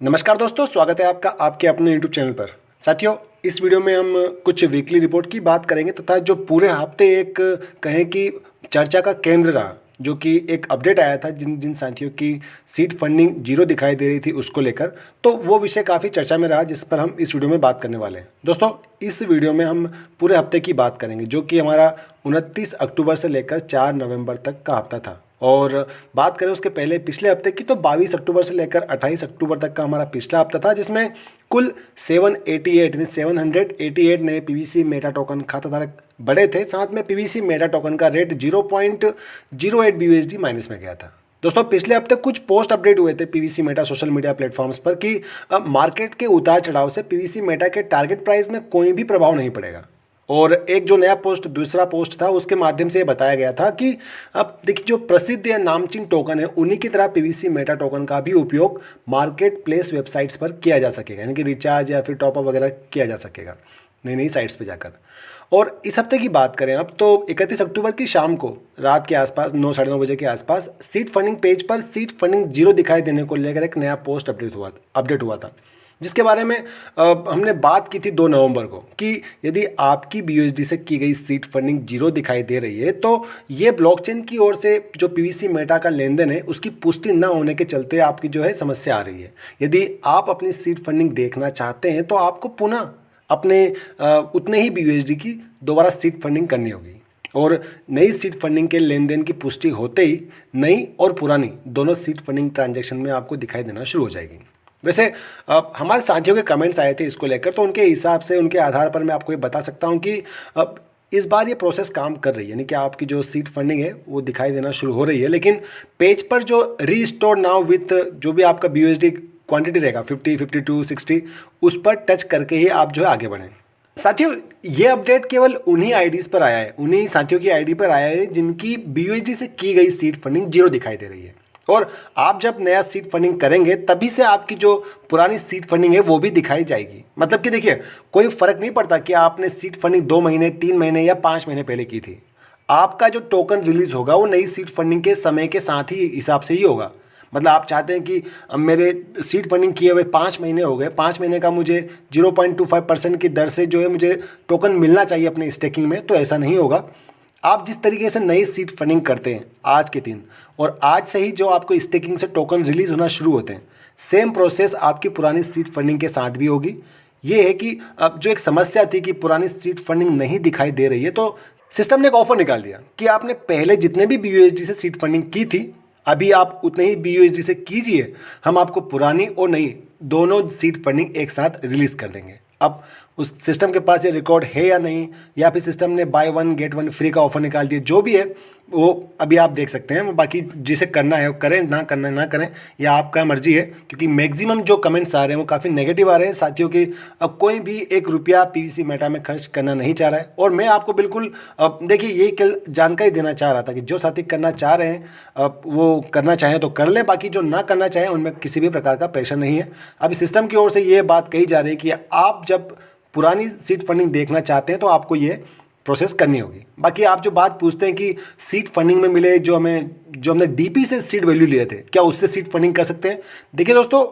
नमस्कार दोस्तों, स्वागत है आपका आपके अपने YouTube चैनल पर। साथियों, इस वीडियो में हम कुछ वीकली रिपोर्ट की बात करेंगे तथा जो पूरे हफ्ते एक कहें कि चर्चा का केंद्र रहा, जो कि एक अपडेट आया था जिन जिन साथियों की सीड फंडिंग जीरो दिखाई दे रही थी उसको लेकर, तो वो विषय काफ़ी चर्चा में रहा जिस पर हम इस वीडियो में बात करने वाले हैं। दोस्तों, इस वीडियो में हम पूरे हफ्ते की बात करेंगे जो कि हमारा 29 अक्टूबर से लेकर 4 नवंबर तक का हफ्ता था। और बात करें उसके पहले पिछले हफ्ते की तो 22 अक्टूबर से लेकर 28 अक्टूबर तक का हमारा पिछला हफ्ता था, जिसमें कुल 788 नए पीवीसी मेटा टोकन खाताधारक बड़े थे। साथ में पीवीसी मेटा टोकन का रेट 0.08 BUSD माइनस में गया था। दोस्तों, पिछले हफ्ते कुछ पोस्ट अपडेट हुए थे PVC Meta social media platforms पर कि मार्केट के उतार चढ़ाव से पीवीसी मेटा के टारगेट प्राइस में कोई भी प्रभाव नहीं पड़ेगा। और एक जो नया पोस्ट दूसरा पोस्ट था उसके माध्यम से ये बताया गया था कि अब देखिए, जो प्रसिद्ध या नामचीन टोकन है उन्हीं की तरह पीवीसी मेटा टोकन का भी उपयोग मार्केट प्लेस वेबसाइट्स पर किया जा सकेगा, यानी कि रिचार्ज या फिर टॉपअप वगैरह किया जा सकेगा नई नई साइट्स पर जाकर। और इस हफ्ते की बात करें अब तो 31 अक्टूबर की शाम को रात के आसपास 9 साढ़े 9 बजे के आसपास सीड फंडिंग पेज पर सीड फंडिंग जीरो दिखाई देने को लेकर एक नया पोस्ट अपडेट हुआ था, जिसके बारे में हमने बात की थी 2 नवंबर को कि यदि आपकी BUSD से की गई सीड फंडिंग जीरो दिखाई दे रही है तो ये ब्लॉकचेन की ओर से जो पीवीसी मेटा का लेन देन है उसकी पुष्टि न होने के चलते आपकी जो है समस्या आ रही है। यदि आप अपनी सीड फंडिंग देखना चाहते हैं तो आपको पुनः अपने उतने ही BUSD की दोबारा सीड फंडिंग करनी होगी। और नई सीड फंडिंग के लेन देन की पुष्टि होते ही नई और पुरानी दोनों सीड फंडिंग ट्रांजैक्शन में आपको दिखाई देना शुरू हो जाएगी। वैसे हमारे साथियों के कमेंट्स आए थे इसको लेकर, तो उनके हिसाब से उनके आधार पर मैं आपको ये बता सकता हूँ कि इस बार ये प्रोसेस काम कर रही है, यानी कि आपकी जो सीड फंडिंग है वो दिखाई देना शुरू हो रही है। लेकिन पेज पर जो रीस्टोर नाउ विथ जो भी आपका BUSD क्वांटिटी रहेगा 50, 52, 60, उस पर टच करके ही आप जो है आगे बढ़ें। साथियों, ये अपडेट केवल उन्हीं आईडीज़ पर आया है, उन्हीं साथियों की आईडी पर आया है जिनकी BUSD से की गई सीड फंडिंग जीरो दिखाई दे रही है। और आप जब नया सीड फंडिंग करेंगे तभी से आपकी जो पुरानी सीड फंडिंग है वो भी दिखाई जाएगी। मतलब कि देखिए, कोई फर्क नहीं पड़ता कि आपने सीड फंडिंग 2 महीने, 3 महीने या 5 महीने पहले की थी। आपका जो टोकन रिलीज होगा वो नई सीड फंडिंग के समय के साथ ही हिसाब से ही होगा। मतलब आप चाहते हैं कि अब मेरे सीड फंडिंग किए हुए 5 महीने हो गए, 5 महीने का मुझे 0.25% की दर से जो है मुझे टोकन मिलना चाहिए अपने स्टेकिंग में, तो ऐसा नहीं होगा। आप जिस तरीके से नई सीड फंडिंग करते हैं आज के दिन और आज से ही जो आपको स्टेकिंग से टोकन रिलीज होना शुरू होते हैं, सेम प्रोसेस आपकी पुरानी सीड फंडिंग के साथ भी होगी। ये है कि अब जो एक समस्या थी कि पुरानी सीड फंडिंग नहीं दिखाई दे रही है, तो सिस्टम ने एक ऑफर निकाल दिया कि आपने पहले जितने भी BUSD से सीड फंडिंग की थी अभी आप उतने ही BUSD से कीजिए, हम आपको पुरानी और नई दोनों सीड फंडिंग एक साथ रिलीज कर देंगे। अब उस सिस्टम के पास ये रिकॉर्ड है या नहीं, या फिर सिस्टम ने बाय 1 गेट 1 फ्री का ऑफर निकाल दिया, जो भी है वो अभी आप देख सकते हैं। बाकी जिसे करना है वो करें, ना करना है ना करें, यह आपका मर्जी है। क्योंकि मैक्सिमम जो कमेंट्स आ रहे हैं वो काफ़ी नेगेटिव आ रहे हैं साथियों की। अब कोई भी 1 रुपया पीवीसी मेटा में खर्च करना नहीं चाह रहा है। और मैं आपको बिल्कुल देखिए ये कल जानकारी देना चाह रहा था कि जो साथी करना चाह रहे हैं वो करना चाहें तो कर लें, बाकी जो ना करना चाहें उनमें किसी भी प्रकार का प्रेशर नहीं है। अभी सिस्टम की ओर से ये बात कही जा रही है कि आप जब पुरानी सीड फंडिंग देखना चाहते हैं तो आपको ये प्रोसेस करनी होगी। बाकी आप जो बात पूछते हैं कि सीड फंडिंग में मिले जो हमने DP से सीड वैल्यू लिए थे, क्या उससे सीड फंडिंग कर सकते हैं? देखिए दोस्तों,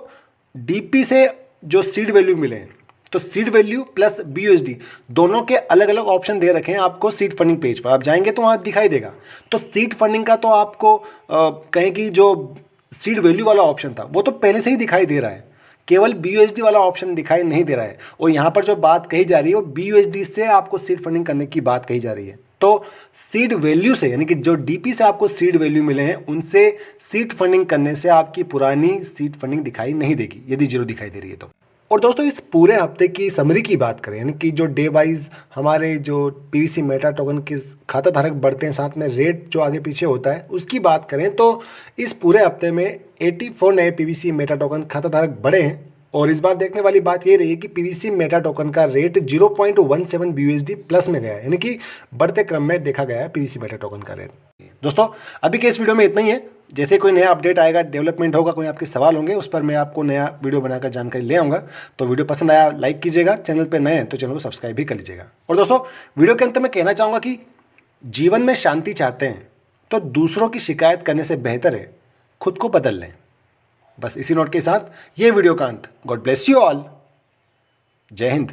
DP से जो सीड वैल्यू मिले हैं तो सीड वैल्यू प्लस BUSD दोनों के अलग अलग ऑप्शन दे रखे हैं आपको सीड फंडिंग पेज पर। आप जाएंगे तो वहाँ दिखाई देगा। तो सीड फंडिंग का तो आपको कहें कि जो सीड वैल्यू वाला ऑप्शन था वो तो पहले से ही दिखाई दे रहा है, केवल BUSD वाला ऑप्शन दिखाई नहीं दे रहा है। और यहाँ पर जो बात कही जा रही है वो BUSD से आपको सीड फंडिंग करने की बात कही जा रही है। तो सीड वैल्यू से, यानी कि जो DP से आपको सीड वैल्यू मिले हैं उनसे सीड फंडिंग करने से आपकी पुरानी सीड फंडिंग दिखाई नहीं देगी यदि जीरो दिखाई दे रही है तो। और दोस्तों, इस पूरे हफ्ते की समरी की बात करें, यानी कि जो डे वाइज हमारे जो पीवीसी मेटा टोकन के खाता धारक बढ़ते हैं, साथ में रेट जो आगे पीछे होता है उसकी बात करें तो इस पूरे हफ्ते में 84 नए पीवीसी मेटा टोकन खाता धारक बढ़े हैं। और इस बार देखने वाली बात ये रही है कि पीवीसी मेटा टोकन का रेट 0.17 BUSD प्लस में गया है, यानी कि बढ़ते क्रम में देखा गया है पीवीसी मेटा टोकन का रेट। दोस्तों, अभी के इस वीडियो में इतना ही है। जैसे कोई नया अपडेट आएगा, डेवलपमेंट होगा, कोई आपके सवाल होंगे, उस पर मैं आपको नया वीडियो बनाकर जानकारी ले आऊँगा। तो वीडियो पसंद आया लाइक कीजिएगा, चैनल पर नए हैं तो चैनल को सब्सक्राइब भी कर लीजिएगा। और दोस्तों, वीडियो के अंत में कहना चाहूँगा कि जीवन में शांति चाहते हैं तो दूसरों की शिकायत करने से बेहतर है खुद को बदल लें। बस इसी नोट के साथ ये वीडियो का अंत। God bless you all. जय हिंद।